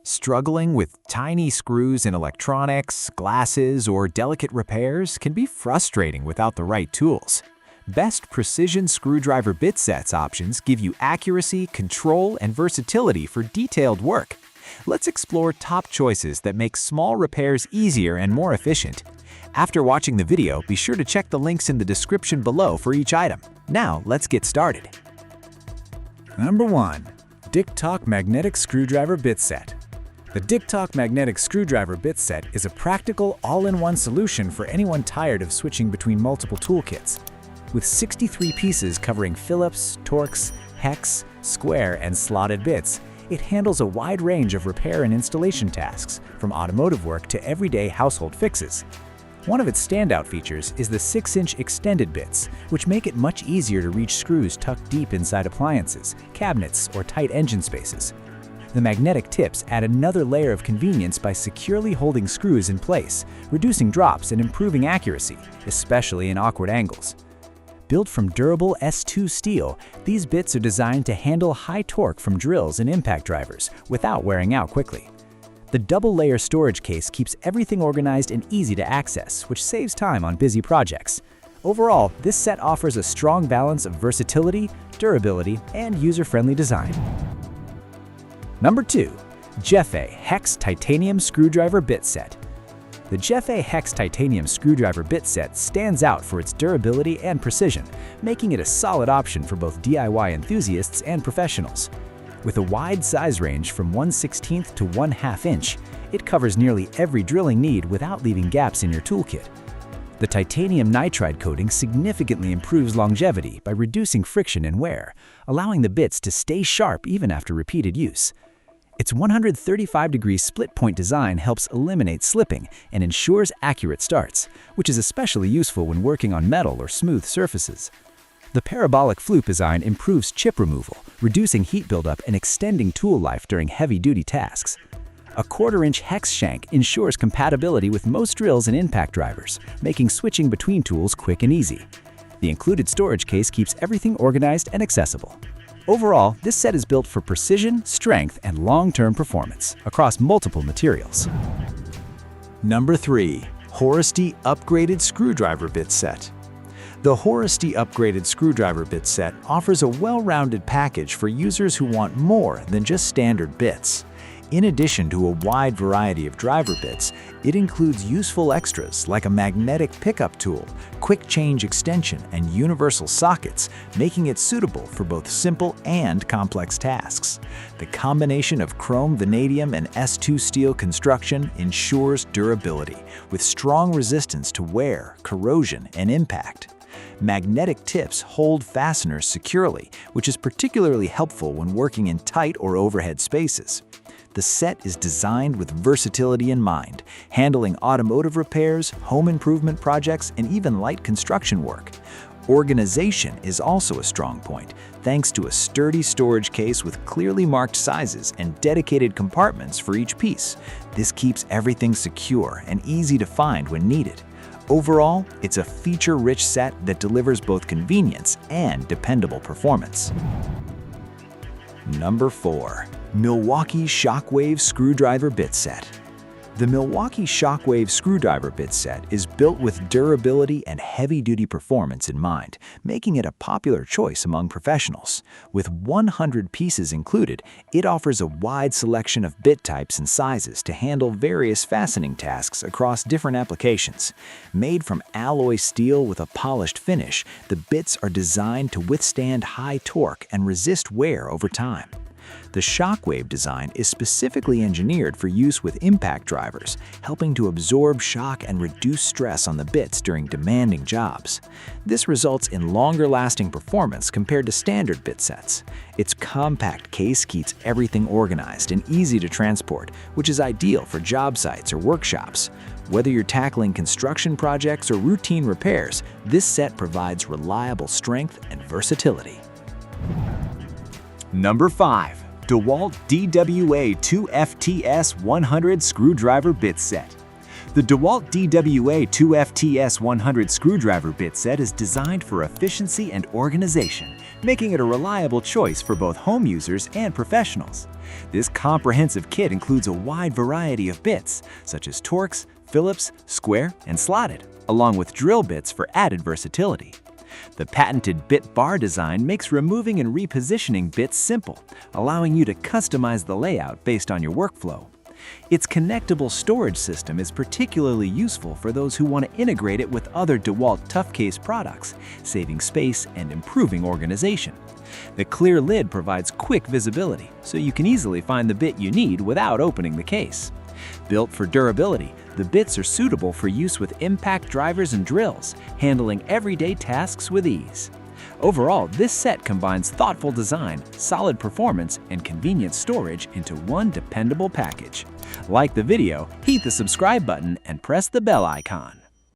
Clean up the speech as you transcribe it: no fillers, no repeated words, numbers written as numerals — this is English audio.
Struggling with tiny screws in electronics, glasses, or delicate repairs can be frustrating without the right tools. Best precision screwdriver bit sets options give you accuracy, control, and versatility for detailed work. Let's explore top choices that make small repairs easier and more efficient. After watching the video, be sure to check the links in the description below for each item. Now, let's get started. Number 1. DikTalk Magnetic Screwdriver Bit Set. The DikTalk Magnetic Screwdriver Bit Set is a practical, all-in-one solution for anyone tired of switching between multiple toolkits. With 63 pieces covering Phillips, Torx, hex, square, and slotted bits, it handles a wide range of repair and installation tasks, from automotive work to everyday household fixes. One of its standout features is the 6-inch extended bits, which make it much easier to reach screws tucked deep inside appliances, cabinets, or tight engine spaces. The magnetic tips add another layer of convenience by securely holding screws in place, reducing drops and improving accuracy, especially in awkward angles. Built from durable S2 steel, these bits are designed to handle high torque from drills and impact drivers without wearing out quickly. The double-layer storage case keeps everything organized and easy to access, which saves time on busy projects. Overall, this set offers a strong balance of versatility, durability, and user-friendly design. Number 2. JEFE Hex Titanium Screwdriver Bit Set. The JEFE Hex Titanium Screwdriver Bit Set stands out for its durability and precision, making it a solid option for both DIY enthusiasts and professionals. With a wide size range from 1/16 to 1/2 inch, it covers nearly every drilling need without leaving gaps in your toolkit. The titanium nitride coating significantly improves longevity by reducing friction and wear, allowing the bits to stay sharp even after repeated use. Its 135-degree split-point design helps eliminate slipping and ensures accurate starts, which is especially useful when working on metal or smooth surfaces. The parabolic flute design improves chip removal, reducing heat buildup and extending tool life during heavy-duty tasks. A 1/4-inch hex shank ensures compatibility with most drills and impact drivers, making switching between tools quick and easy. The included storage case keeps everything organized and accessible. Overall, this set is built for precision, strength, and long-term performance across multiple materials. Number 3. HORUSDY Upgraded Screwdriver Bit Set. The HORUSDY Upgraded Screwdriver Bit Set offers a well-rounded package for users who want more than just standard bits. In addition to a wide variety of driver bits, it includes useful extras like a magnetic pickup tool, quick change extension, and universal sockets, making it suitable for both simple and complex tasks. The combination of chrome vanadium and S2 steel construction ensures durability, with strong resistance to wear, corrosion, and impact. Magnetic tips hold fasteners securely, which is particularly helpful when working in tight or overhead spaces. The set is designed with versatility in mind, handling automotive repairs, home improvement projects, and even light construction work. Organization is also a strong point, thanks to a sturdy storage case with clearly marked sizes and dedicated compartments for each piece. This keeps everything secure and easy to find when needed. Overall, it's a feature-rich set that delivers both convenience and dependable performance. Number 4. Milwaukee Shockwave Screwdriver Bit Set. The Milwaukee Shockwave Screwdriver Bit Set is built with durability and heavy-duty performance in mind, making it a popular choice among professionals. With 100 pieces included, it offers a wide selection of bit types and sizes to handle various fastening tasks across different applications. Made from alloy steel with a polished finish, the bits are designed to withstand high torque and resist wear over time. The Shockwave design is specifically engineered for use with impact drivers, helping to absorb shock and reduce stress on the bits during demanding jobs. This results in longer-lasting performance compared to standard bit sets. Its compact case keeps everything organized and easy to transport, which is ideal for job sites or workshops. Whether you're tackling construction projects or routine repairs, this set provides reliable strength and versatility. Number 5. DEWALT DWA2FTS 100 Screwdriver Bit Set. The DEWALT DWA2FTS100 screwdriver bit set is designed for efficiency and organization, making it a reliable choice for both home users and professionals. This comprehensive kit includes a wide variety of bits, such as Torx, Phillips, square, and slotted, along with drill bits for added versatility. The patented bit bar design makes removing and repositioning bits simple, allowing you to customize the layout based on your workflow. Its connectable storage system is particularly useful for those who want to integrate it with other DEWALT Toughcase products, saving space and improving organization. The clear lid provides quick visibility, so you can easily find the bit you need without opening the case. Built for durability, the bits are suitable for use with impact drivers and drills, handling everyday tasks with ease. Overall, this set combines thoughtful design, solid performance, and convenient storage into one dependable package. Like the video, hit the subscribe button and press the bell icon.